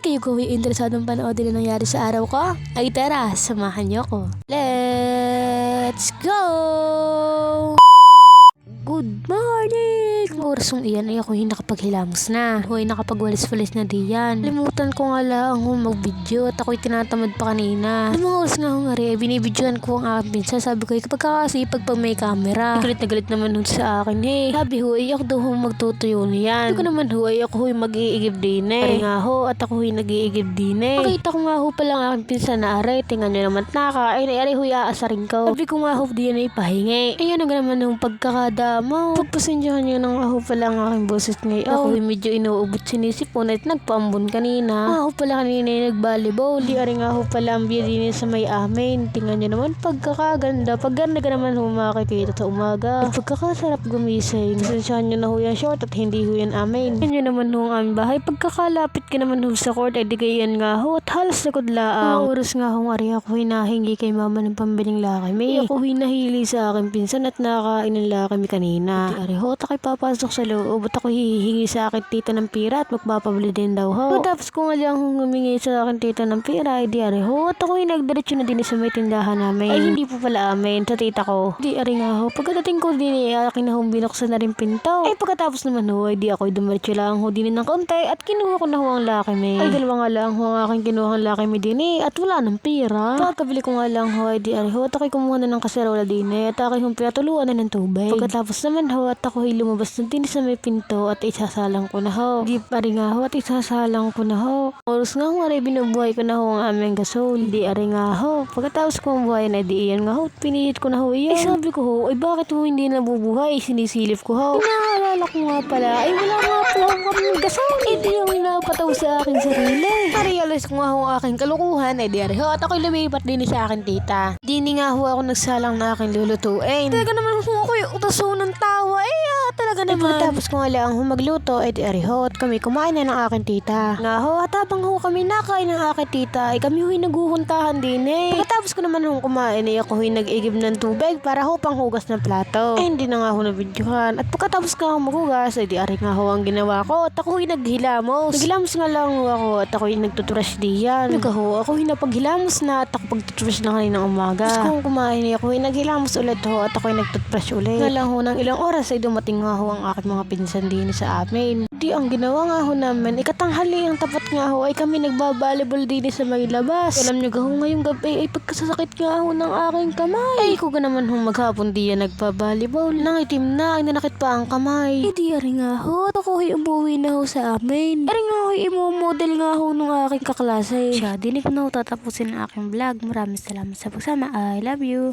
kayo gawin interesadong panoodin na nangyari sa araw ko? Ay tara, samahan niyo ko. Let's go! Good morning! Orasong iyan ay ako nakapaghilamos na. Huwag nakapagwalis-walis na diyan. Limutan ko nga lang mag-video at ako'y tinatamad pa kanina. Ang mga oras nga akong ari ay binibidyoan ko ang aking pinsa. Sabi ko kapag kakasipag pag may camera. Galit na galit naman nun sa akin Sabi ho ay ako daw magtutuyo niyan. Hindi ko naman ho ay ako mag-iigib din Pari nga ho at ako nag-iigib din Nakita ko nga ho palang aking pinsa na aray. Tingnan nyo naman nakain ay aray ho aasarin ko. Sabi ko nga ho diyan ay pahingi. Ayan ang naman ng pagkakadamo. Pagpasensyahan nyo nang ako pala ang aking boses ngayon. Ako medyo inuubot sinisipon at nagpaambon kanina. Ako pala kanina ay nag-volleyball. Di ari nga ako pala ang biyadinin sa may amin. Tingnan nyo naman pagkakaganda. Pagganda ka naman makikita sa umaga. At pagkakasarap gumising. Pasensyahan nyo na ho yan short at hindi ho yan amin. Tingnan nyo naman ho ang aming bahay. Pagkakalapit ka naman ho sa court ay di kayo yan nga ho at halos likod laang. Oras nga ho ari ako hinahingi kay mama ng pambiling lakimi. Ako hinahili sa akin pinsan at nakain ng lakimi kanina. Di ari ho at ako'y papasok sa loob at ako hihingi sa akin tita ng pira at magpapabili din daw ho. Tapos ko nga lang humingi sa akin tita ng pira ay di ari ho at ako'y nagdiretso na din sa may tindahan namin. Ay hindi po pala amin sa tita ko. Di ari nga ho. Pagkadating ko din ay akin na ho binuksan na rin pinto. Ay pagkatapos naman ho ay di ako'y dumiretso lang ho din ng konti at kinuha ko na ho ang lakimi. Ay dalawa nga lang ho ang aking kinuha ang lakimi din at wala ng pira. Pagkabili ko nga lang ho ay di ari ho at ako'y kumuha na ng kaserola din at ako'y pinatuluan na ng tubig. Pagkatapos naman ho at ako'y lumabas na din sa may pinto at isasalang ko na ho. Di pa rin nga ho at isasalang ko na ho. Oras nga ho ay binubuhay ko na ho ang aming gasol. Di ari nga ho. Pagkatapos ko buhay na di iyan nga ho. Pinihit ko na ho iyan. Ay sabi ko ho, ay bakit ho hindi nabubuhay? Sinisilip ko ho. Naalala ko nga pala, ay wala nga pala akong kaming gasol. Ay di yung napataw sa aking sarili. Narealize ko nga ho ang aking kalukuhan. Ay di ari ho at ako'y lumipat din sa aking tita. Di nga ho ako nagsalang na aking lulutuin. Talaga naman ho ako'y utaso ng tawa. Talaga naman. Tapos ko nga lang magluto ay di ari ho at kami kumain na ng aking tita. Nga ho at habang ho kami nakain ng aking tita ay kami ho'y naguhuntahan din Pagkatapos ko naman ho kumain ay ako ho'y nag-igib ng tubig para ho panghugas ng plato. Ay hindi na nga ho nabidyohan. At pagkatapos nga ho maghugas ay di ari nga ho ang ginawa ko at ako ho'y naghilamos. Naghilamos nga lang ho ako at ako ho'y nagtutrush diyan. Naga ho ako ho'y napaghilamos na at ako pagtutrush na kaninang umaga. Tapos kung kumain ay ako ho'y naghilamos ulit ho at ako ho'y nagtutrush ulit. Nga lang ho ng ilang oras ay dumating nga ho ang aking mga pinsan din sa amin. Di ang ginawa nga ho namin, ikatanghali ang tapat nga ho ay kami nagbabalibol din sa may labas. Alam nyo ga ho ngayong gabi ay pagkasasakit nga ho ng aking kamay. Ay ko ga naman ho maghapon diyan nagbabalibol. Nangitim na, ay nanakit pa ang kamay. Eh di ari nga ho, ako ay umuwi na ho sa amin. Ari nga ho, imo-model nga ho ng aking kaklase. Siya, dinig na ho tatapusin ang aking vlog. Maraming salamat sa pagsama. I love you.